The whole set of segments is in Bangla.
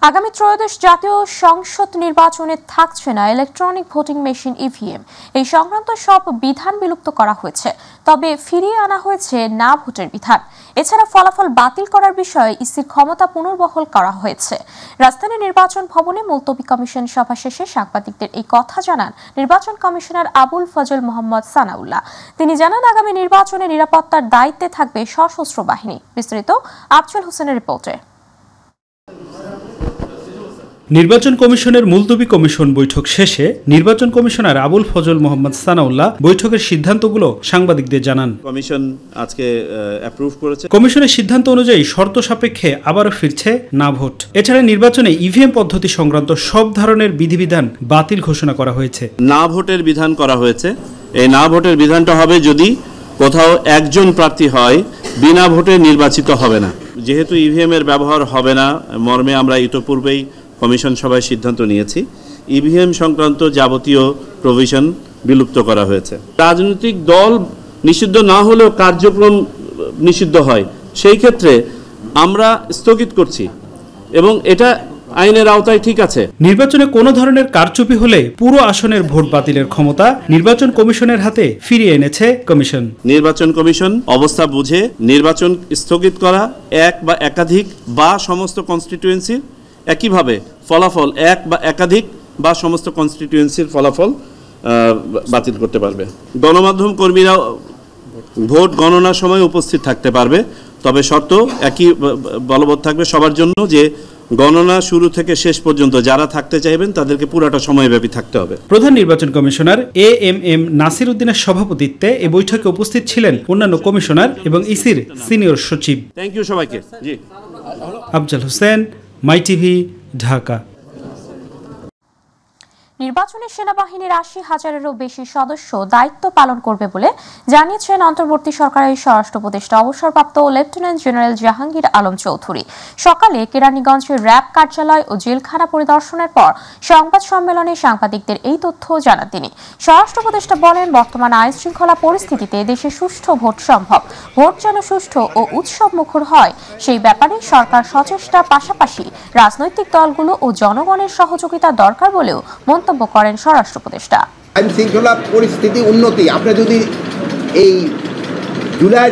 আগামী ত্রয়োদশ জাতীয় সংসদ নির্বাচনে থাকছে না ইলেকট্রনিক ভোটিং মেশিন ইভিএম। এই সংক্রান্ত সব বিধান বিলুপ্ত করা হয়েছে, তবে ফিরিয়ে আনা হয়েছে না ভোটের বিধান। এছাড়া ফলাফল বাতিল করার বিষয়ে ইসির ক্ষমতা পুনর্বহাল করা হয়েছে। রাজধানীর নির্বাচন ভবনে মুলতবি কমিশন সভা শেষে সাংবাদিকদের এই কথা জানান নির্বাচন কমিশনার আবুল ফজল মোহাম্মদ সানাউল্লাহ। তিনি জানান, আগামী নির্বাচনে নিরাপত্তার দায়িত্বে থাকবে সশস্ত্র বাহিনী। বিস্তারিত আফজল হোসেনের রিপোর্টে। নির্বাচন কমিশনের মুলতবি কমিশন বৈঠক শেষে নির্বাচন কমিশনার আবুল ফজল মোহাম্মদ সানাউল্লাহ বৈঠকের সিদ্ধান্তগুলো সাংবাদিকদের জানান। কমিশন আজকে অ্যাপ্রুভ করেছে। কমিশনের সিদ্ধান্ত অনুযায়ী শর্ত সাপেক্ষে আবারও ফিরছে না ভোট। এছাড়া নির্বাচনে ইভিএম পদ্ধতি সংক্রান্ত সব ধরনের বিধিবিধান বাতিল ঘোষণা করা হয়েছে। না ভোটের বিধান করা হয়েছে। এই না ভোটের বিধানটা হবে যদি কোথাও একজন প্রার্থী হয় বিনা ভোটে নির্বাচিত হবে না। যেহেতু ইভিএম এর ব্যবহার হবে না মর্মে আমরা ইতোপূর্বেই কমিশন সভায় সিদ্ধান্ত নিয়েছি, ইভিএম সংক্রান্ত যাবতীয় প্রভিশন বিলুপ্ত করা হয়েছে। রাজনৈতিক দল নিষিদ্ধ না হলেও কার্যক্রম নিষিদ্ধ হয়, সেই ক্ষেত্রে আমরা স্থগিত করছি এবং এটা আইনের আওতায় ঠিক আছে। নির্বাচনে কোনো ধরনের কারচুপি হলে পুরো আসনের ভোট বাতিলের ক্ষমতা নির্বাচন কমিশনের হাতে ফিরিয়ে এনেছে কমিশন। নির্বাচন কমিশন অবস্থা বুঝে নির্বাচন স্থগিত করা এক বা একাধিক বা সমস্ত কনস্টিটিউয়েন্সির, একইভাবে ফলাফল এক বা একাধিক বা সমস্ত কনস্টিটিউয়েন্সির ফলাফল বাতিল করতে পারবে। গণমাধ্যম কর্মীরা ভোট গণনার সময় উপস্থিত থাকতে পারবে, তবে শর্ত একই বলবৎ থাকবে সবার জন্য যে গণনা শুরু থেকে শেষ পর্যন্ত যারা থাকতে চাইবেন তাদেরকে পুরোটা সময়ব্যাপী থাকতে হবে। প্রধান নির্বাচন কমিশনার এএমএম নাসির উদ্দিনের সভাপতিত্বে এ বৈঠকে উপস্থিত ছিলেন অন্যান্য কমিশনার এবং ইসির সিনিয়র সচিব। থ্যাংক ইউ সবাইকে। জি, আফজল হোসেন, মাই টিভি, ঢাকা। নির্বাচনে সেনাবাহিনীর ৮০,০০০-এরও বেশি সদস্য দায়িত্ব পালন করবে বলে জানিয়েছেন অন্তর্বর্তী সরকারের স্বরাষ্ট্র উপদেষ্টা অবসরপ্রাপ্ত লেফটেন্যান্ট জেনারেল জাহাঙ্গীর আলম চৌধুরী। সকালে কেরানীগঞ্জের র্যাব কার্যালয় ও জেলখানা পরিদর্শনের পর সংবাদ সম্মেলনে সাংবাদিকদের এই তথ্য জানান তিনি। স্বরাষ্ট্র উপদেষ্টা বলেন, বর্তমান আইন শৃঙ্খলা পরিস্থিতিতে দেশে সুষ্ঠু ভোট সম্ভব। ভোট যেন সুষ্ঠু ও উৎসব মুখর হয় সেই ব্যাপারে সরকার সচেষ্টার পাশাপাশি রাজনৈতিক দলগুলো ও জনগণের সহযোগিতা দরকার বলেও মন্তব্য করেন স্বরাষ্ট্র উপদেষ্টা। আইন শৃঙ্খলা পরিস্থিতি উন্নতি, আপনি যদি এই জুলাই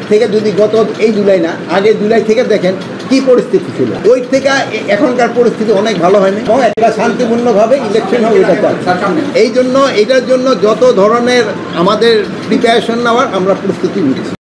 থেকে যদি গত এই জুলাই না আগে জুলাই থেকে দেখেন কি পরিস্থিতি ছিল, ওই থেকে এখনকার পরিস্থিতি অনেক ভালো হয়নি এবং একটা শান্তিপূর্ণভাবে ইলেকশন হবে। এই জন্য এটার জন্য যত ধরনের আমাদের প্রিপারেশন নেওয়ার আমরা প্রস্তুতি নিচ্ছি।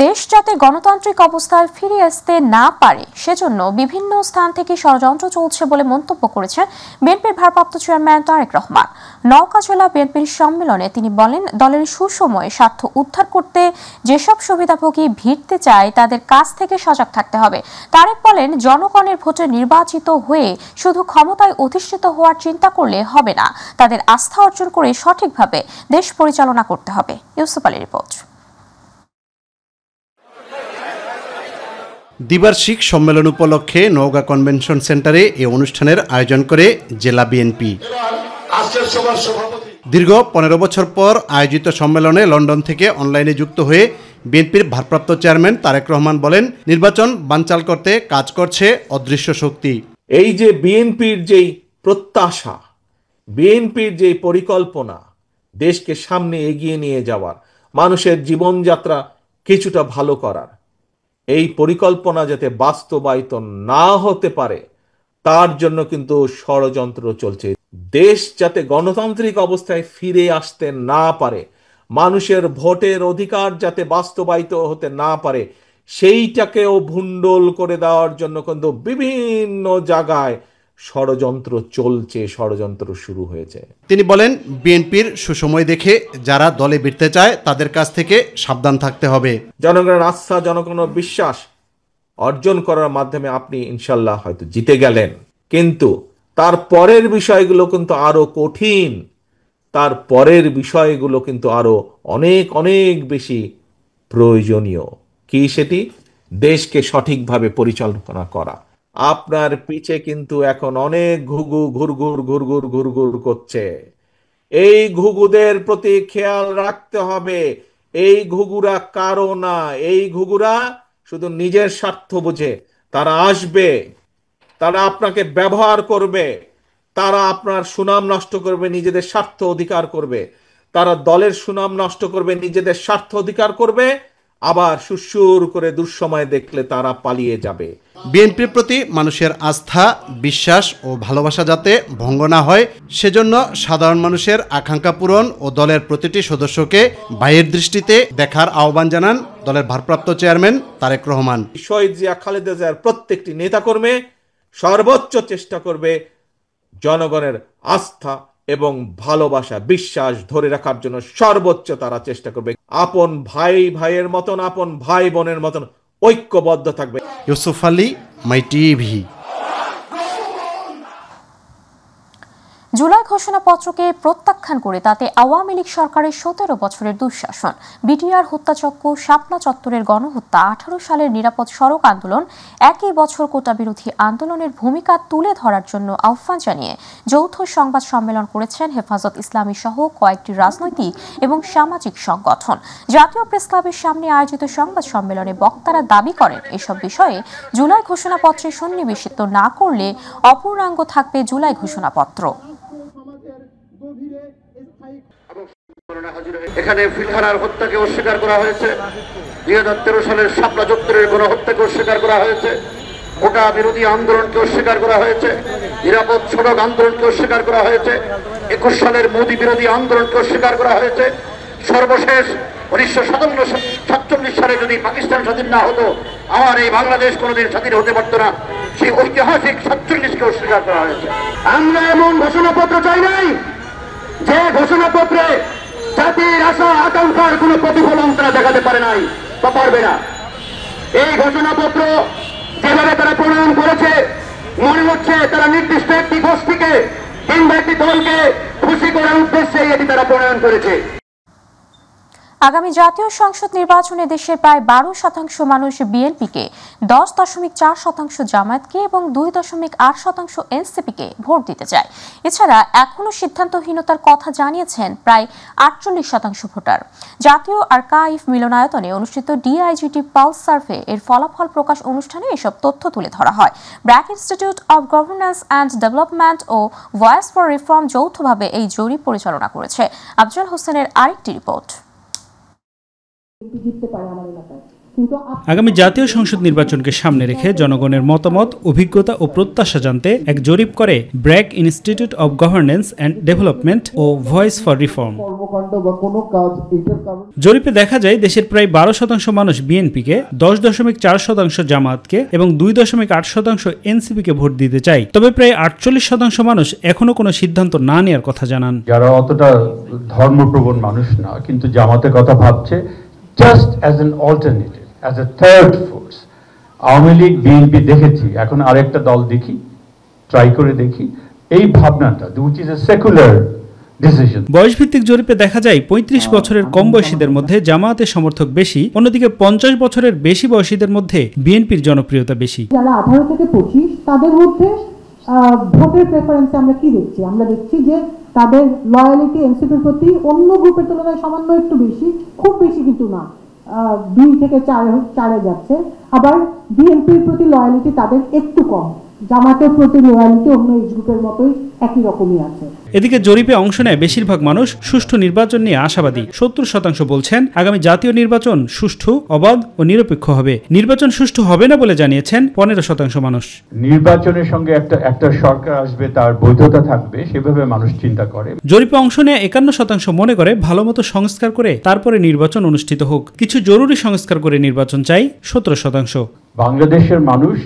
দেশ যাতে গণতান্ত্রিক অবস্থায় ফিরে আসতে না পারে সেজন্য বিভিন্ন স্থান থেকে ষড়যন্ত্র চলছে বলে মন্তব্য করেছেন বিএনপির ভারপ্রাপ্ত চেয়ারম্যান তারেক রহমান। নওগাঁ জেলা বিএনপির সম্মেলনে তিনি বলেন, দলের সুসময়ে স্বার্থ উদ্ধার করতে যেসব সুবিধাভোগী ভিড়তে চায় তাদের কাছ থেকে সজাগ থাকতে হবে। তারেক বলেন, জনগণের ভোটে নির্বাচিত হয়ে শুধু ক্ষমতায় অধিষ্ঠিত হওয়ার চিন্তা করলে হবে না, তাদের আস্থা অর্জন করে সঠিকভাবে দেশ পরিচালনা করতে হবে। ইউসুফ আলীর রিপোর্ট। দ্বিবার্ষিক সম্মেলন উপলক্ষে নওগাঁ কনভেনশন সেন্টারে এই অনুষ্ঠানের আয়োজন করে জেলা বিএনপি। দীর্ঘ ১৫ বছর পর আয়োজিত সম্মেলনে লন্ডন থেকে অনলাইনে যুক্ত হয়ে বিএনপির ভারপ্রাপ্ত চেয়ারম্যান তারেক রহমান বলেন, নির্বাচন বানচাল করতে কাজ করছে অদৃশ্য শক্তি। এই যে বিএনপির যেই প্রত্যাশা, বিএনপির যে পরিকল্পনা দেশকে সামনে এগিয়ে নিয়ে যাওয়ার, মানুষের জীবনযাত্রা কিছুটা ভালো করার, এই পরিকল্পনা যাতে বাস্তবায়িত না হতে পারে তার জন্য কিন্তু ষড়যন্ত্র চলছে। দেশ যাতে গণতান্ত্রিক অবস্থায় ফিরে আসতে না পারে, মানুষের ভোটের অধিকার যাতে বাস্তবায়িত হতে না পারে, সেইটাকেও ভুন্ডল করে দেওয়ার জন্য কিন্তু বিভিন্ন জায়গায় ষড়যন্ত্র চলছে, ষড়যন্ত্র শুরু হয়েছে। তিনি বলেন, বিএনপির সুসময় দেখে যারা দলে ভিড়তে চায় তাদের কাছ থেকে সাবধান থাকতে হবে। জনগণের আস্থা, জনগণের বিশ্বাস অর্জন করার মাধ্যমে আপনি ইনশাল্লাহ হয়তো জিতে গেলেন, কিন্তু তার পরের বিষয়গুলো কিন্তু আরো কঠিন, তার পরের বিষয়গুলো কিন্তু আরো অনেক অনেক বেশি প্রয়োজনীয়। কি সেটি? দেশকে সঠিকভাবে পরিচালনা করা। আপনার পিছে কিন্তু এখন অনেক ঘুঘু ঘুরঘুর ঘুরঘুর ঘুরঘুর করছে। এই ঘুঘুদের প্রতি খেয়াল রাখতে হবে। এই ঘুঘুরা কারো না, এই ঘুঘুরা শুধু নিজের স্বার্থ বুঝে, তারা আসবে, তারা আপনাকে ব্যবহার করবে, তারা আপনার সুনাম নষ্ট করবে, নিজেদের স্বার্থ অধিকার করবে, তারা দলের সুনাম নষ্ট করবে, নিজেদের স্বার্থ অধিকার করবে, আবার সুসুর করে দুঃসময় দেখলে তারা পালিয়ে যাবে। বিএনপির প্রতি মানুষের আস্থা, বিশ্বাস ও ভালোবাসা যাতে ভঙ্গ না হয় সেজন্য সাধারণ মানুষের আকাঙ্ক্ষা পূরণ ও দলের প্রতিটি সদস্যকে বাহির দৃষ্টিতে দেখার আহ্বান জানান দলের ভারপ্রাপ্ত চেয়ারম্যান তারেক রহমান। শহীদ জিয়া, খালেদা জিয়ার প্রত্যেকটি নেতাকর্মী সর্বোচ্চ চেষ্টা করবে জনগণের আস্থা এবং ভালোবাসা, বিশ্বাস ধরে রাখার জন্য সর্বোচ্চ তারা চেষ্টা করবে। আপন ভাই ভাইয়ের মতন, আপন ভাই বোনের মতন ঐক্যবদ্ধ থাকবে। ইউসুফ আলী, মাই টিভি। জুলাই ঘোষণাপত্রকে প্রত্যাখ্যান করে তাতে আওয়ামী লীগ সরকারের 17 বছরের দুঃশাসন, বিটিআর হত্যাচক্র, শাপলা চত্বরের গণহত্যা, 18 সালের নিরাপদ সড়ক আন্দোলন, একই বছর কোটা বিরোধী আন্দোলনের ভূমিকা তুলে ধরার জন্য আহ্বান জানিয়ে যৌথ সংবাদ সম্মেলন করেছেন হেফাজত ইসলামী সহ কয়েকটি রাজনৈতিক এবং সামাজিক সংগঠন। জাতীয় প্রেস ক্লাবের সামনে আয়োজিত সংবাদ সম্মেলনে বক্তারা দাবি করেন, এসব বিষয়ে জুলাই ঘোষণাপত্রে সন্নিবেশিত না করলে অপূর্ণাঙ্গ থাকবে জুলাই ঘোষণাপত্র। এখানে ফিলহানার হত্যাকে অস্বীকার করা হয়েছে, 2013 সালের শাপলা চত্বরের গণহত্যাকে অস্বীকার করা হয়েছে, কোটা বিরোধী আন্দোলনকে অস্বীকার করা হয়েছে, নিরাপদ সড়ক আন্দোলনকে অস্বীকার করা হয়েছে, 21 সালের মোদী বিরোধী আন্দোলনকে অস্বীকার করা হয়েছে। সর্বশেষ 1947 সালে যদি পাকিস্তান স্বাধীন না হতো, আমার এই বাংলাদেশ কোনোদিন স্বাধীন হতে পারত না, সেই ঐতিহাসিক 47কে অস্বীকার করা হয়েছে। আমরা এমন ঘোষণাপত্র চাই নাই যে ঘোষণাপত্রে জাতির আশা আকাঙ্ক্ষার কোন প্রতিফলন তারা দেখাতে পারে নাই বা পারবে না। এই ঘোষণাপত্র যেভাবে তারা প্রণয়ন করেছে, মনে হচ্ছে তারা নির্দিষ্ট একটি গোষ্ঠীকে কিংবা একটি দলকে খুশি করার উদ্দেশ্যে এটি তারা প্রণয়ন করেছে। আগামী জাতীয় সংসদ নির্বাচনে দেশের প্রায় 12% মানুষ বিএনপিকে, 10.4% জামায়াতকে এবং 2.8% এনসিপিকে ভোট দিতে চায়। এছাড়া এখনও সিদ্ধান্তহীনতার কথা জানিয়েছেন প্রায় 48% ভোটার। জাতীয় আর্কাইভ মিলনায়তনে অনুষ্ঠিত ডিআইজিটি পালস সার্ভে এর ফলাফল প্রকাশ অনুষ্ঠানে এসব তথ্য তুলে ধরা হয়। BRAC Institute of Governance and Development ও ভয়েস ফর রিফর্ম যৌথভাবে এই জরিপ পরিচালনা করেছে। আফজল হোসেনের আরেকটি রিপোর্ট। আগামী জাতীয় সংসদ নির্বাচনকে সামনে রেখে জনগণের মতামত, অভিজ্ঞতা ও প্রত্যাশা জানতে এক জরিপ করে BRAC Institute of Governance and Development ও ভয়েস ফর রিফর্ম। জরিপে দেখা যায় দেশের প্রায় 12% মানুষ বিএনপিকে, 10.4% জামায়াতকে এবং 2.8% এনসিপিকে ভোট দিতে চায়। তবে প্রায় 48% মানুষ এখনো কোনো সিদ্ধান্ত না নেওয়ার কথা জানান। যারা অতটা ধর্মপ্রবণ মানুষ না, কিন্তু জামাতের কথা ভাবছে just as an alternative, as a third force. Awami League, BNP দেখেছি, এখন আরেকটা দল দেখি, ট্রাই করে দেখি, এই ভাবনাটা which is a secular decision। বয়সভিত্তিক জরিপে দেখা যায় 35 বছরের কম বয়সীদের মধ্যে জামায়াতের সমর্থক বেশি, অন্যদিকে 50 বছরের বেশি বয়সীদের মধ্যে বিএনপির জনপ্রিয়তা বেশি। যারা 18 থেকে 25 তাদের মধ্যে ভোটের প্রেফারেন্সে আমরা কি দেখছি? আমরা দেখছি যে তাদের লয়ালিটি এনসিপির প্রতি অন্য গ্রুপের তুলনায় সামান্য একটু বেশি, খুব বেশি কিন্তু না, 2 থেকে 4-এ যাচ্ছে। আবার বিএনপির প্রতি লয়ালিটি তাদের একটু কম, জামাতের প্রতি লয়ালিটি অন্য এজ গ্রুপের মতোই একই রকমই আছে। এদিকে জরিপে অংশ নেয় বেশিরভাগ মানুষ সুষ্ঠু নির্বাচন নিয়ে আশাবাদী। 70% বলছেন আগামী জাতীয় নির্বাচন সুষ্ঠু, অবাধ ও নিরপেক্ষ হবে। নির্বাচন সুষ্ঠু হবে না বলে জানিয়েছেন 15% মানুষ। নির্বাচনের সঙ্গে একটা সরকার আসবে, তার বৈধতা থাকবে, সেভাবে মানুষ চিন্তা করে। জরিপে অংশ নেয় 51% মনে করে ভালোমতো সংস্কার করে তারপরে নির্বাচন অনুষ্ঠিত হোক। কিছু জরুরি সংস্কার করে নির্বাচন চাই 17%। বাংলাদেশের মানুষ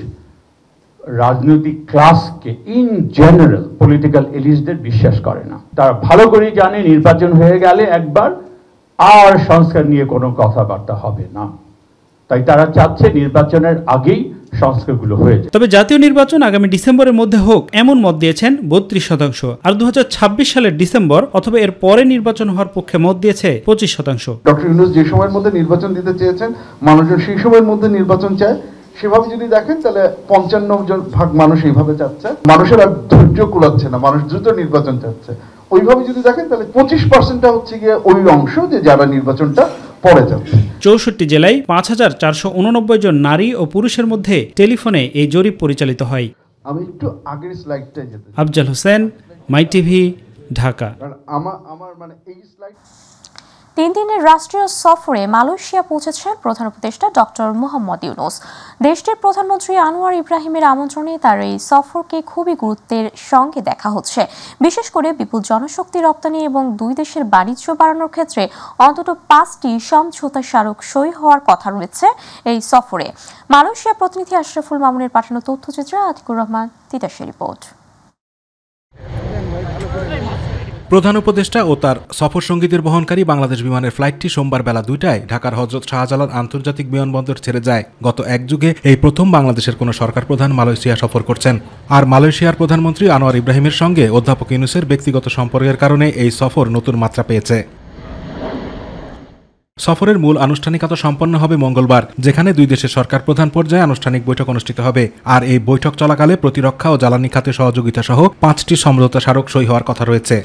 রাজনৈতিক ক্লাসকে ইন জেনারেল পলিটিক্যাল এলিটদের বিশ্বাস করে না। তারা ভালো করে জানে নির্বাচন হয়ে গেলে একবার আর সংস্কার নিয়ে কোনো কথাবার্তা হবে না, তাই তারা চাচ্ছে নির্বাচনের আগেই সংস্কারগুলো হয়ে যায়। তবে জাতীয় নির্বাচন আগামী ডিসেম্বরের মধ্যে হোক এমন মত দিয়েছেন 32%, আর 2026 সালের ডিসেম্বর অথবা এর পরে নির্বাচন হওয়ার পক্ষে মত দিয়েছে 25%। ডক্টর ইউনূস যে সময়ের মধ্যে নির্বাচন দিতে চেয়েছেন, মানুষজন সেই সময়ের মধ্যে নির্বাচন চায়। সেভাবে যদি দেখেন তাহলে 55% মানুষ এইভাবে চাচ্ছে, মানুষের আর ধৈর্য কুলাচ্ছে না, মানুষ দ্রুত নির্বাচন চাচ্ছে। ওইভাবে যদি দেখেন তাহলে 25%টা হচ্ছে গিয়ে ওই অংশ যে যারা নির্বাচনটা পড়ে যাচ্ছে। 64 জেলায় 5489 জন নারী ও পুরুষের মধ্যে টেলিফোনে এই জরিপ পরিচালিত হয়। আমি একটু আগের স্লাইডটাই যেতে চাই। আফজাল হোসেন, মাই টিভি, ঢাকা। আমার মানে এই স্লাইড 3 দিনের রাষ্ট্রীয় সফরে মালয়েশিয়া পৌঁছেছেন প্রধান উপদেষ্টা ডক্টর মোহাম্মদ ইউনূস। দেশটির প্রধানমন্ত্রী আনোয়ার ইব্রাহিমের আমন্ত্রণে তার এই সফরকে খুবই গুরুত্বের সঙ্গে দেখা হচ্ছে। বিশেষ করে বিপুল জনশক্তি রপ্তানি এবং দুই দেশের বাণিজ্য বাড়ানোর ক্ষেত্রে অন্তত 5টি সমঝোতা স্মারক সই হওয়ার কথা রয়েছে এই সফরে। মালয়েশিয়া প্রতিনিধি আশরাফুল মামুনের পাঠানো তথ্যচিত্রে আতিকুর রহমান তিতাসের রিপোর্ট। প্রধান উপদেষ্টা ও তার সফর সঙ্গীদের বহনকারী বাংলাদেশ বিমানের ফ্লাইটটি সোমবার বেলা 2টায় ঢাকার হযরত শাহজালাল আন্তর্জাতিক বিমানবন্দর ছেড়ে যায়। গত এক যুগে এই প্রথম বাংলাদেশের কোনো সরকার প্রধান মালয়েশিয়া সফর করছেন। আর মালয়েশিয়ার প্রধানমন্ত্রী আনোয়ার ইব্রাহিমের সঙ্গে অধ্যাপক ইউনূসের ব্যক্তিগত সম্পর্কের কারণে এই সফর নতুন মাত্রা পেয়েছে। সফরের মূল আনুষ্ঠানিকতা সম্পন্ন হবে মঙ্গলবার, যেখানে দুই দেশের সরকার প্রধান পর্যায়ে আনুষ্ঠানিক বৈঠক অনুষ্ঠিত হবে। আর এই বৈঠক চলাকালে প্রতিরক্ষা ও জ্বালানি খাতে সহযোগিতা সহ 5টি সমঝোতা স্মারক সই হওয়ার কথা রয়েছে।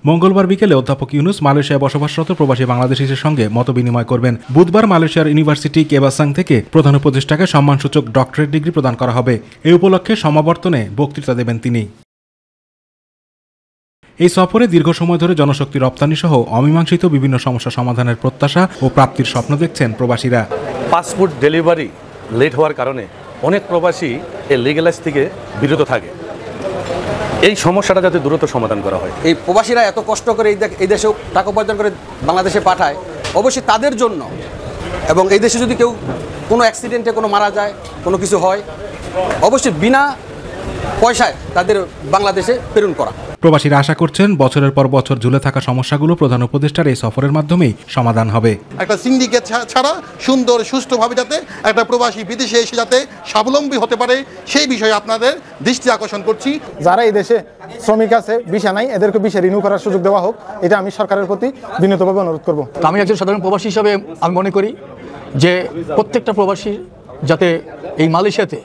মঙ্গলবার বিকেলে অধ্যাপক ইউনূস মালয়েশিয়ায় বসবাসরত প্রবাসী বাংলাদেশিদের সঙ্গে মতবিনিময় করবেন। বুধবার মালয়েশিয়ার ইউনিভার্সিটি কেবাসাং থেকে প্রধান উপদেষ্টাকে সম্মানসূচক ডক্টরেট ডিগ্রি প্রদান করা হবে। এই উপলক্ষে সমাবর্তনে বক্তৃতা দেবেন তিনি। এই সফরে দীর্ঘ সময় ধরে জনশক্তি রপ্তানি সহ অমীমাংসিত বিভিন্ন সমস্যা সমাধানের প্রত্যাশা ও প্রাপ্তির স্বপ্ন দেখছেন প্রবাসীরা। পাসপোর্ট ডেলিভারি লেট হওয়ার কারণে অনেক প্রবাসী এই লিগ্যালাইজ থেকে বিরত থাকে। এই সমস্যাটা যাতে দ্রুত সমাধান করা হয়। এই প্রবাসীরা এত কষ্ট করে এই দেশেও টাকা উপার্জন করে বাংলাদেশে পাঠায়, অবশ্যই তাদের জন্য, এবং এই দেশে যদি কেউ কোনো অ্যাক্সিডেন্টে কোনো মারা যায়, কোনো কিছু হয়, অবশ্যই বিনা পয়সায় তাদের বাংলাদেশে প্রেরণ করা। প্রবাসীরা আশা করছেন বছরের পর বছর ঝুলে থাকা সমস্যাগুলো প্রধান উপদেষ্টার এই সফরের মাধ্যমেই সমাধান হবে। একটা সিন্ডিকেট ছাড়া সুন্দর সুষ্ঠুভাবে যাতে একটা প্রবাসী বিদেশে এসে যাতে স্বাবলম্বী হতে পারে, সেই বিষয়ে আপনাদের দৃষ্টি আকর্ষণ করছি। যারা এই দেশে শ্রমিক আছে, ভিসা নাই, এদেরকে ভিসা রিনিউ করার সুযোগ দেওয়া হোক, এটা আমি সরকারের প্রতি বিনীতভাবে অনুরোধ করব। আমি একজন সাধারণ প্রবাসী হিসাবে আমি মনে করি যে প্রত্যেকটা প্রবাসী যাতে এই মালয়েশিয়াতে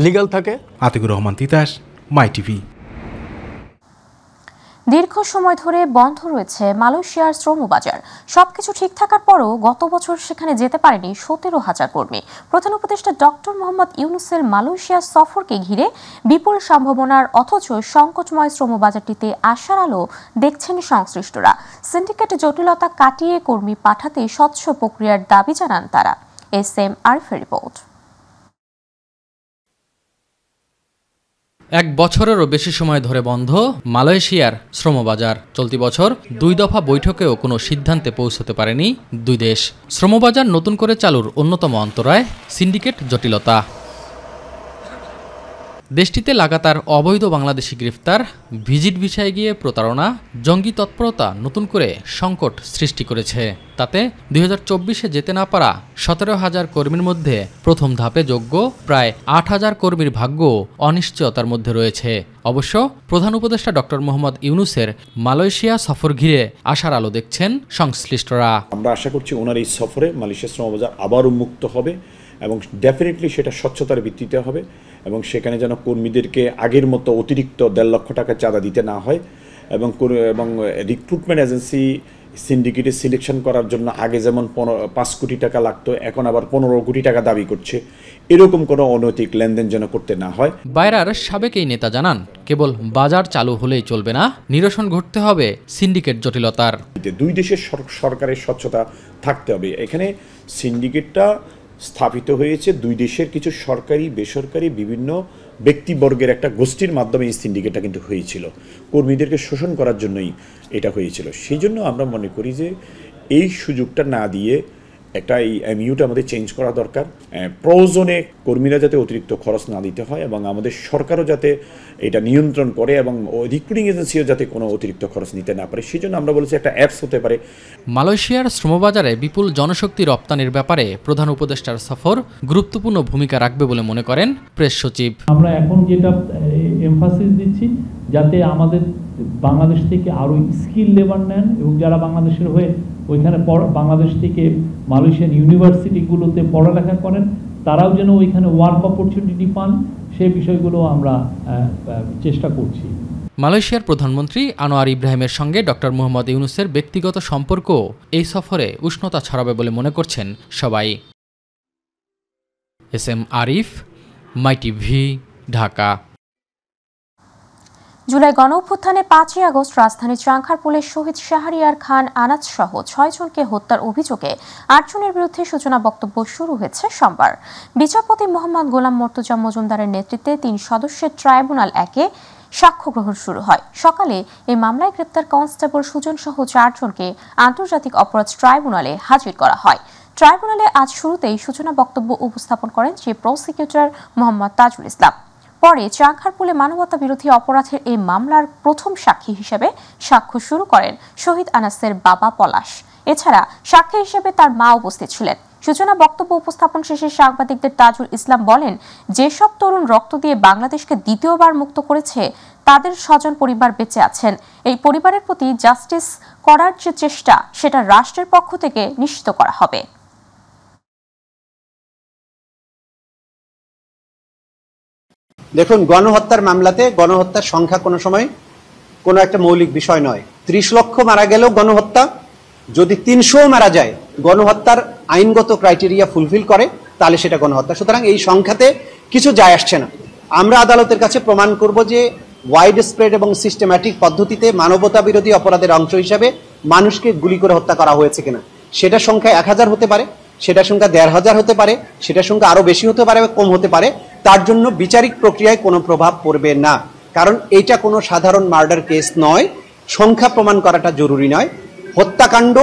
লিগ্যাল থাকে। আতিকুর রহমান তিতাস, মাই টিভি। দীর্ঘ সময় ধরে বন্ধ রয়েছে মালয়েশিয়ার শ্রমবাজার। সবকিছু ঠিক থাকার পরও গত বছর সেখানে যেতে পারেনি 17,000 কর্মী। প্রধান উপদেষ্টা ডক্টর মোহাম্মদ ইউনূসের মালয়েশিয়া সফরকে ঘিরে বিপুল সম্ভাবনার অথচ সংকটময় শ্রমবাজারটিতে আশার আলো দেখছেন সংশ্লিষ্টরা। সিন্ডিকেট জটিলতা কাটিয়ে কর্মী পাঠাতে স্বচ্ছ প্রক্রিয়ার দাবি জানান তারা। SM আরিফের রিপোর্ট। এক বছরেরও বেশি সময় ধরে বন্ধ মালয়েশিয়ার শ্রমবাজার। চলতি বছর 2 দফা বৈঠকেও কোনো সিদ্ধান্তে পৌঁছতে পারেনি দুই দেশ। শ্রমবাজার নতুন করে চালুর অন্যতম অন্তরায় সিন্ডিকেট জটিলতা। দেশটিতে লাগাতার অবৈধ বাংলাদেশি গ্রেফতার, ভিজিট ভিসায় গিয়ে প্রতারণা, জঙ্গি তৎপরতা নতুন করে সংকট সৃষ্টি করেছে। তাতে 2024-এ যেতে না পারা 17,000 কর্মীর মধ্যে প্রথম ধাপে যোগ্য প্রায় 8,000 কর্মীর ভাগ্য অনিশ্চয়তার মধ্যে রয়েছে। অবশ্য প্রধান উপদেষ্টা ডক্টর মোহাম্মদ ইউনূসের মালয়েশিয়া সফর ঘিরে আশার আলো দেখছেন সংশ্লিষ্টরা। আমরা আশা করছি ওনার এই সফরে মালয়েশিয়া শ্রমবাজার আবার উন্মুক্ত হবে এবং ডেফিনেটলি সেটা স্বচ্ছতার ভিত্তিতে হবে এবং সেখানে যেন কর্মীদেরকে আগের মতো অতিরিক্ত 1.5 লক্ষ টাকা চাঁদা দিতে না হয় এবং রিক্রুটমেন্ট এজেন্সি সিন্ডিকেটে সিলেকশন করার জন্য আগে যেমন 5 কোটি টাকা লাগতো, এখন আবার 15 কোটি টাকা দাবি করছে। এরকম কোনো অনৈতিক লেনদেন যেন করতে না হয়। বাইরার সাবেক এই নেতা জানান, কেবল বাজার চালু হলেই চলবে না, নিরসন ঘটতে হবে সিন্ডিকেট জটিলতার। দুই দেশের সরকারের স্বচ্ছতা থাকতে হবে। এখানে সিন্ডিকেটটা স্থাপিত হয়েছে দুই দেশের কিছু সরকারি বেসরকারি বিভিন্ন ব্যক্তিবর্গের একটা গোষ্ঠীর মাধ্যমে এই সিন্ডিকেটটা কিন্তু হয়েছিল, কর্মীদেরকে শোষণ করার জন্যই এটা হয়েছিল। সেই জন্য আমরা মনে করি যে এই সুযোগটা না দিয়ে একটা এই এমইউটা আমাদের চেঞ্জ করা দরকার। প্রয়োজনে কর্মীরা যাতে অতিরিক্ত খরচ না দিতে হয় এবং আমাদের সরকারও যাতে এটা নিয়ন্ত্রণ করে এবং রিক্রুটিং এজেন্সিও যাতে কোনো অতিরিক্ত খরচ নিতে না পারে, সেই জন্য আমরা বলেছি একটা অ্যাপস হতে পারে। মালয়েশিয়ার শ্রমবাজারে বিপুল জনশক্তি রপ্তানির ব্যাপারে প্রধান উপদেষ্টার সফর গুরুত্বপূর্ণ ভূমিকা রাখবে বলে মনে করেন প্রেস সচিব। আমরা এখন যেটা এমফাসিস দিচ্ছি যাতে আমাদের বাংলাদেশ থেকে আরও স্কিল লেবার নেন এবং যারা বাংলাদেশের হয়ে ওইখানে বাংলাদেশ থেকে মালয়েশিয়ান ইউনিভার্সিটিগুলোতে পড়ালেখা করেন, তারাও যেন ওইখানে ওয়ার্ক অপরচুনিটি পান, সেই বিষয়গুলো আমরা চেষ্টা করছি। মালয়েশিয়ার প্রধানমন্ত্রী আনোয়ার ইব্রাহিমের সঙ্গে ডক্টর মোহাম্মদ ইউনূসের ব্যক্তিগত সম্পর্ক এই সফরে উষ্ণতা ছড়াবে বলে মনে করছেন সবাই। SM Arif, my TV, Dhaka. জুলাই গণঅভ্যুত্থানে 5ই আগস্ট রাজধানীর চাংখারপুলের শহীদ শাহরিয়ার খান আনাজ সহ 6 জনকে হত্যার অভিযোগে 8 জনের বিরুদ্ধে সূচনা বক্তব্য শুরু হয়েছে সোমবার। বিচারপতি মোহাম্মদ গোলাম মর্তুজা মজুমদারের নেতৃত্বে 3 সদস্যের ট্রাইব্যুনাল 1-এ সাক্ষ্য গ্রহণ শুরু হয়। সকালে এই মামলায় গ্রেপ্তার কনস্টেবল সুজন সহ 4 জনকে আন্তর্জাতিক অপরাধ ট্রাইব্যুনালে হাজির করা হয়। ট্রাইব্যুনালে আজ শুরুতেই সূচনা বক্তব্য উপস্থাপন করেন চিফ প্রসিকিউটর মোহাম্মদ তাজুল ইসলাম। পরে চাংখারপুলে মানবতা বিরোধী অপরাধের এই মামলার প্রথম সাক্ষী হিসেবে সাক্ষ্য শুরু করেন শহীদ আনাসের বাবা পলাশ। এছাড়া সাক্ষী হিসেবে তার মা উপস্থিত ছিলেন। সূচনা বক্তব্য উপস্থাপন শেষে সাংবাদিকদের তাজুল ইসলাম বলেন, যেসব তরুণ রক্ত দিয়ে বাংলাদেশকে দ্বিতীয়বার মুক্ত করেছে তাদের স্বজন পরিবার বেঁচে আছেন। এই পরিবারের প্রতি জাস্টিস করার যে চেষ্টা সেটা রাষ্ট্রের পক্ষ থেকে নিশ্চিত করা হবে। দেখুন, গণহত্যার মামলাতে গণহত্যার সংখ্যা কোনো সময় কোনো একটা মৌলিক বিষয় নয়। 30 লক্ষ মারা গেলেও গণহত্যা, যদি 300 মারা যায় গণহত্যার আইনগত ক্রাইটেরিয়া ফুলফিল করে তাহলে সেটা গণহত্যা। সুতরাং এই সংখ্যাতে কিছু যায় আসছে না। আমরা আদালতের কাছে প্রমাণ করব যে ওয়াইড স্প্রেড এবং সিস্টেম্যাটিক পদ্ধতিতে মানবতা বিরোধী অপরাধের অংশ হিসাবে মানুষকে গুলি করে হত্যা করা হয়েছে কিনা। সেটার সংখ্যা 1000 হতে পারে, সেটার সংখ্যা 1500 হতে পারে, সেটার সংখ্যা আরো বেশি হতে পারে, কম হতে পারে। তার জন্য বিচারিক প্রক্রিয়ায় কোনো প্রভাব পড়বে না, কারণ এটা কোনো সাধারণ মার্ডার কেস নয়। সংখ্যা প্রমাণ করাটা জরুরি নয়, হত্যাকাণ্ড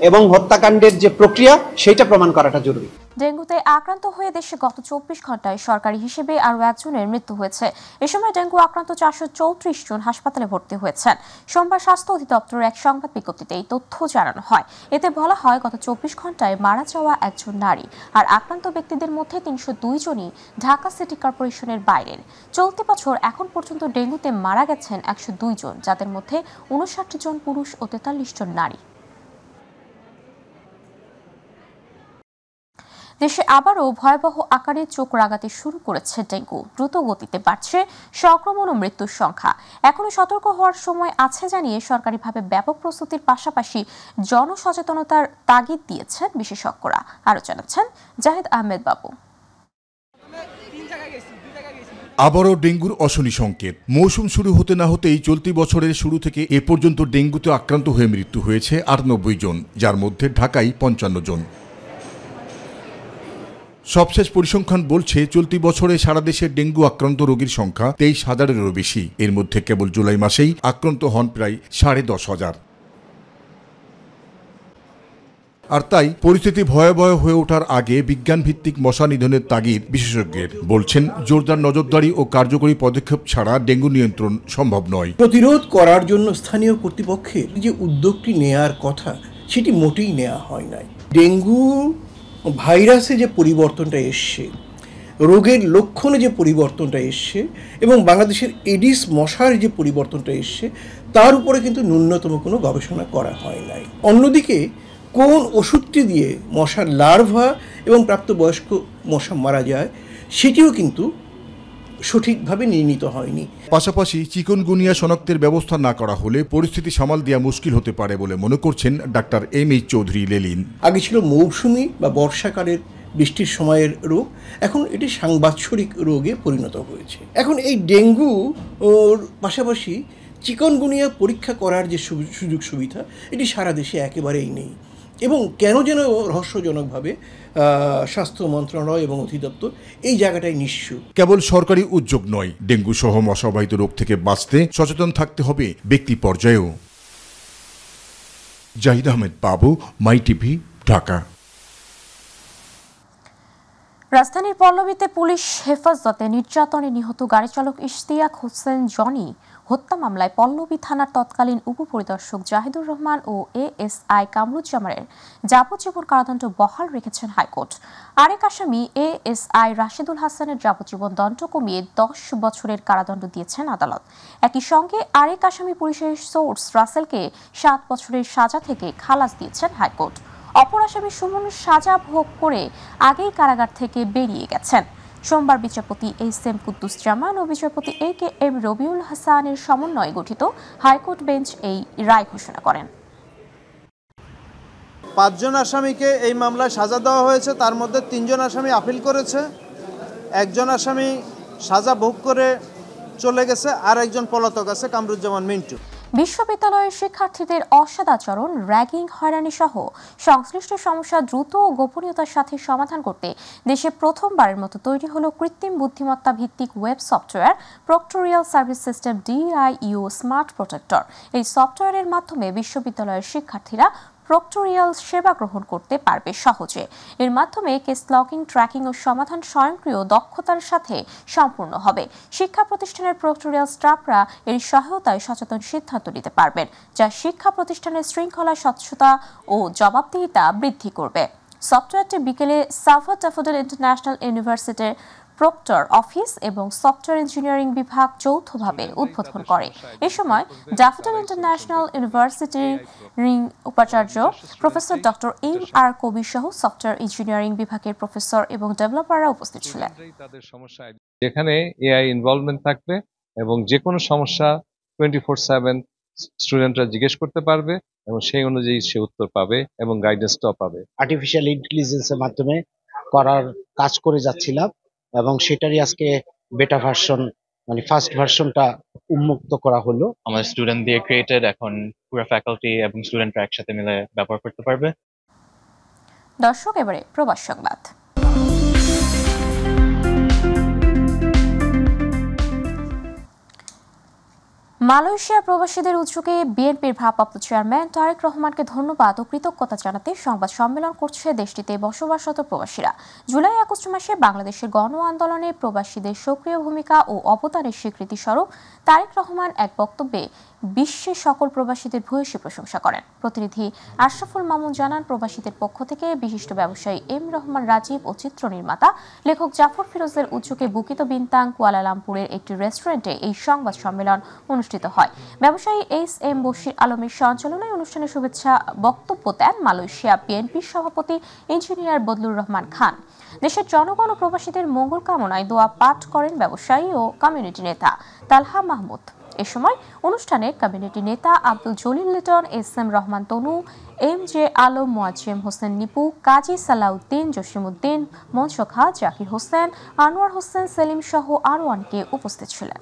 এবং হত্যাকাণ্ডের যে প্রক্রিয়া সেটা প্রমাণ করাটা জরুরি। ডেঙ্গুতে আক্রান্ত হয়ে দেশে গত 24 ঘন্টায় সরকারি হিসেবে আরও 1 জনের মৃত্যু হয়েছে। এ সময় ডেঙ্গু আক্রান্ত 434 জন হাসপাতালে ভর্তি হয়েছেন। সোমবার স্বাস্থ্য অধিদপ্তরের এক সংবাদ বিজ্ঞপ্তিতে এই তথ্য জানানো হয়। এতে বলা হয়, গত 24 ঘন্টায় মারা যাওয়া 1 জন নারী, আর আক্রান্ত ব্যক্তিদের মধ্যে 302 জনই ঢাকা সিটি কর্পোরেশনের বাইরের। চলতি বছর এখন পর্যন্ত ডেঙ্গুতে মারা গেছেন 102 জন, যাদের মধ্যে 59 জন পুরুষ ও 43 জন নারী। দেশে আবারও ভয়াবহ আকারে চোখ রাগাতে শুরু করেছে ডেঙ্গু। দ্রুত গতিতে বাড়ছে সংক্রমণ ও মৃত্যুর সংখ্যা। এখনো সতর্ক হওয়ার সময় আছে জানিয়ে সরকারিভাবে ব্যাপক প্রস্তুতির পাশাপাশি জনসচেতনতার তাগিদ দিয়েছেন বিশেষজ্ঞরা। আরও জানাচ্ছেন জাহিদ আহমেদ বাবু। আবারও ডেঙ্গুর অশনি সংকেত। মৌসুম শুরু হতে না হতেই চলতি বছরের শুরু থেকে এ পর্যন্ত ডেঙ্গুতে আক্রান্ত হয়ে মৃত্যু হয়েছে 98 জন, যার মধ্যে ঢাকায় 55 জন। সবশেষ পরিসংখ্যান বলছে, চলতি বছরে সারা দেশে ডেঙ্গু আক্রান্ত রোগীর সংখ্যা 23,000-এরও বেশি। এর মধ্যে কেবল জুলাই মাসেই আক্রান্ত হন প্রায় 10,500। আর তাই পরিস্থিতি ভয়াবহ হয়ে ওঠার আগে বিজ্ঞানভিত্তিক মশা নিধনের তাগিদ বিশেষজ্ঞের। বলছেন, জোরদার নজরদারি ও কার্যকরী পদক্ষেপ ছাড়া ডেঙ্গু নিয়ন্ত্রণ সম্ভব নয়। প্রতিরোধ করার জন্য স্থানীয় কর্তৃপক্ষের যে উদ্যোগটি নেয়ার কথা সেটি মোটেই নেওয়া হয় নাই। ডেঙ্গু ভাইরাসে যে পরিবর্তনটা এসছে, রোগের লক্ষণে যে পরিবর্তনটা এসছে এবং বাংলাদেশের এডিস মশার যে পরিবর্তনটা এসছে তার উপরে কিন্তু ন্যূনতম কোনো গবেষণা করা হয় নাই। অন্যদিকে কোন ওষুধটি দিয়ে মশার লার্ভা এবং প্রাপ্তবয়স্ক মশা মারা যায় সেটিও কিন্তু সঠিকভাবে নির্ণীত হয়নি। পাশাপাশি চিকুনগুনিয়া শনাক্তের ব্যবস্থা না করা হলে পরিস্থিতি সামাল দেওয়া মুশকিল হতে পারে বলে মনে করছেন ডাক্তার MH চৌধুরী লেলিন। আগে ছিল মৌসুমি বা বর্ষাকালের বৃষ্টির সময়ের রোগ, এখন এটি সাংবাৎসরিক রোগে পরিণত হয়েছে। এখন এই ডেঙ্গু ওর পাশাপাশি চিকুনগুনিয়া পরীক্ষা করার যে সুযোগ সুবিধা এটি সারা দেশে একেবারেই নেই এবং কেন যেন রহস্যজনকভাবে স্বাস্থ্য মন্ত্রণালয় এবং অধিদপ্তর এই জায়গাটায় নিঃস্ব। কেবল সরকারি উদ্যোগ নয়, ডেঙ্গু সহ মশাবাহিত রোগ থেকে বাঁচতে সচেতন থাকতে হবে ব্যক্তি পর্যায়েও। জাহিদ আহমেদ বাবু, মাইটিভি, ঢাকা। রাজধানীর পল্লবীতে পুলিশ হেফাজতে নির্যাতনে নিহত গাড়ি চালক ইশতিয়াক হোসেন জনি হত্যা মামলায় পল্লবী থানার তৎকালীন উপপরিদর্শক জাহিদুর রহমান ও ASI কামরুজ্জামানের যাবজ্জীবন কারাদণ্ড বহাল রেখেছেন হাইকোর্ট। আরেক আসামি ASI রাশেদুল হাসানের যাবজ্জীবন দণ্ড কমিয়ে 10 বছরের কারাদণ্ড দিয়েছেন আদালত। একই সঙ্গে আরেক আসামি পুলিশের সোর্স রাসেলকে 7 বছরের সাজা থেকে খালাস দিয়েছেন হাইকোর্ট। অপর আসামি সুমন সাজা ভোগ করে আগেই কারাগার থেকে বেরিয়ে গেছেন। সোমবার বিচারপতি এস.এম. কুদ্দুস-জামান ও বিচারপতি এ.কে.এম. রবিউল হাসানের সমন্বয়ে গঠিত হাইকোর্ট বেঞ্চ এই রায় ঘোষণা করেন। 5 জন আসামিকে এই মামলায় সাজা দেওয়া হয়েছে, তার মধ্যে 3 জন আসামি আপিল করেছে, 1 জন আসামি সাজা ভোগ করে চলে গেছে, আর একজন পলাতক আছে কামরুজ্জামান মিন্টু। বিশ্ববিদ্যালয়ের শিক্ষার্থীদের অসদাচরণ, র্যাগিং, হয়রানি সহ সংশ্লিষ্ট সমস্যা দ্রুত ও গোপনীয়তার সাথে সমাধান করতে দেশে প্রথমবারের মতো তৈরি হলো কৃত্রিম বুদ্ধিমত্তা ভিত্তিক web software proctorial service system DIU smart protector. এই সফটওয়্যারের মাধ্যমে বিশ্ববিদ্যালয়ের শিক্ষার্থীরা প্রক্টোরিয়াল সেবা গ্রহণ করতে পারবে সহজে। এর মাধ্যমে কেস লগিং, ট্র্যাকিং ও সমাধান স্বয়ংক্রিয় দক্ষতার সাথে সম্পূর্ণ হবে। শিক্ষা প্রতিষ্ঠানের প্রক্টোরিয়াল স্টাফরা এর সহায়তায় সচেতন সিদ্ধান্ত নিতে পারবেন, যা শিক্ষা প্রতিষ্ঠানের শৃঙ্খলা, স্বচ্ছতা ও জবাবদিহিতা বৃদ্ধি করবে। সফটওয়্যারটি বিকেলে সাভার ড্যাফোডিল ইন্টারন্যাশনাল ইউনিভার্সিটির প্রক্টর অফিস এবং সফটওয়্যার ইঞ্জিনিয়ারিং বিভাগ যৌথভাবে উদ্বোধন করে। এ সময় ড্যাফোডিল ইন্টারন্যাশনাল ইউনিভার্সিটির উপাচার্য প্রফেসর ডক্টর M.R. কবির সহ সফটওয়্যার ইঞ্জিনিয়ারিং বিভাগের প্রফেসর এবং ডেভেলপাররা উপস্থিত ছিলেন। যেখানে এআই ইনভলভমেন্ট থাকবে এবং যে কোনো সমস্যা 24/7 স্টুডেন্টরা জিজ্ঞেস করতে পারবে এবং সেই অনুযায়ী সে উত্তর পাবে এবং গাইডেন্সটাও পাবে। আর্টিফিশিয়াল ইন্টেলিজেন্সের মাধ্যমে করার কাজ করে যাচ্ছিলাম এবং সেটারই আজকে বেটা ভার্সন, মানে ফার্স্ট ভার্সনটা উন্মুক্ত করা হলো। আমাদের স্টুডেন্ট দিয়ে ক্রিয়েটেড, এখন পুরো ফ্যাকাল্টি এবং স্টুডেন্টরা একসাথে মিলে ব্যবহার করতে পারবে। দর্শক, এবারে প্রবাস সংবাদ। মালয়েশিয়া প্রবাসীদের উদ্যোগে বিএনপির ভারপ্রাপ্ত চেয়ারম্যান তারেক রহমানকে ধন্যবাদ ও কৃতজ্ঞতা জানাতে সংবাদ সম্মেলন করছে দেশটিতে বসবাসরত প্রবাসীরা। জুলাই-আগস্ট মাসে বাংলাদেশের গণ আন্দোলনে প্রবাসীদের সক্রিয় ভূমিকা ও অবদানের স্বীকৃতি স্বরূপ তারেক রহমান এক বক্তব্যে বিশ্বের সকল প্রবাসীদের ভূয়সী প্রশংসা করেন। প্রতিনিধি আশরাফুল মামুন জানান, প্রবাসীদের পক্ষ থেকে বিশিষ্ট ব্যবসায়ী M. রহমান রাজীব ও চিত্রনির্মাতা লেখক জাফর ফিরোজের উদ্যোগে বুকিত বিনতাং কুয়ালালামপুরের একটি রেস্টুরেন্টে এই সংবাদ সম্মেলন অনুষ্ঠিত হয়। ব্যবসায়ী S.M. বশির আলমের সঞ্চালনায় অনুষ্ঠানে শুভেচ্ছা বক্তব্য দেন মালয়েশিয়া বিএনপির সভাপতি ইঞ্জিনিয়ার বদলুর রহমান খান। দেশের জনগণ ও প্রবাসীদের মঙ্গল কামনায় দোয়া পাঠ করেন ব্যবসায়ী ও কমিউনিটি নেতা তালহা মাহমুদ। এ সময় অনুষ্ঠানে কমিউনিটি নেতা আব্দুল জলিল লিটন, S.M. রহমান তনু, M.J. আলম, মোয়াজ্জেম হোসেন নিপু, কাজী সালাউদ্দিন, জসিমউদ্দিন, মনসুখ হা, জাকির হোসেন, আনোয়ার হোসেন সেলিম সহ আরও অনেকে উপস্থিত ছিলেন।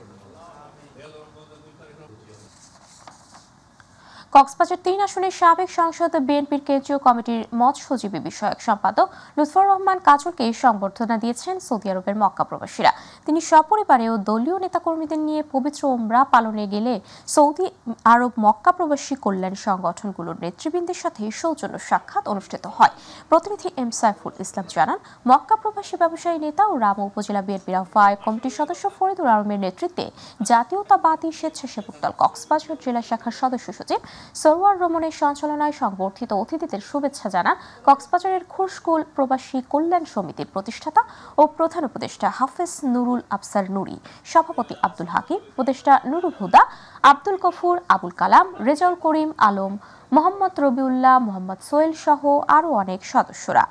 কক্সবাজার 3 আসনের সাবেক সংসদ বিএনপির কেন্দ্রীয় কমিটির মৎস্যজীবী বিষয়ক সম্পাদক লুৎফর রহমান কাজলকে সংবর্ধনা দিয়েছেন সৌদি আরবের মক্কা প্রবাসীরা। তিনি সপরিবারে ও দলীয় নেতাকর্মীদের নিয়ে পবিত্র ওমরা পালনে গেলে সৌদি আরব মক্কা প্রবাসী কল্যাণ সংগঠনগুলোর নেতৃবৃন্দের সাথে সৌজন্য সাক্ষাৎ অনুষ্ঠিত হয়। প্রতিনিধি M. সাইফুল ইসলাম জানান, মক্কা প্রবাসী ব্যবসায়ী নেতা ও রামু উপজেলা বিএনপির আহ্বায়ক কমিটির সদস্য ফরিদুল আলমের নেতৃত্বে জাতীয়তাবাদী স্বেচ্ছাসেবক দল কক্সবাজার জেলা শাখার সদস্য সচিব সরওয়ার রমনের সঞ্চালনায় সংবর্ধিত অতিথিদের শুভেচ্ছা জানান কক্সবাজারের খুরশকুল প্রবাসী কল্যাণ সমিতির প্রতিষ্ঠাতা ও প্রধান উপদেষ্টা হাফেজ নুরুল আফসার নুরি, সভাপতি আব্দুল হাকিম, উপদেষ্টা নুরুল হুদা, আব্দুল গফুর, আবুল কালাম, রেজাউল করিম আলম, মোহাম্মদ রবিউল্লাহ, মোহাম্মদ সোহেল সহ আরও অনেক সদস্যরা।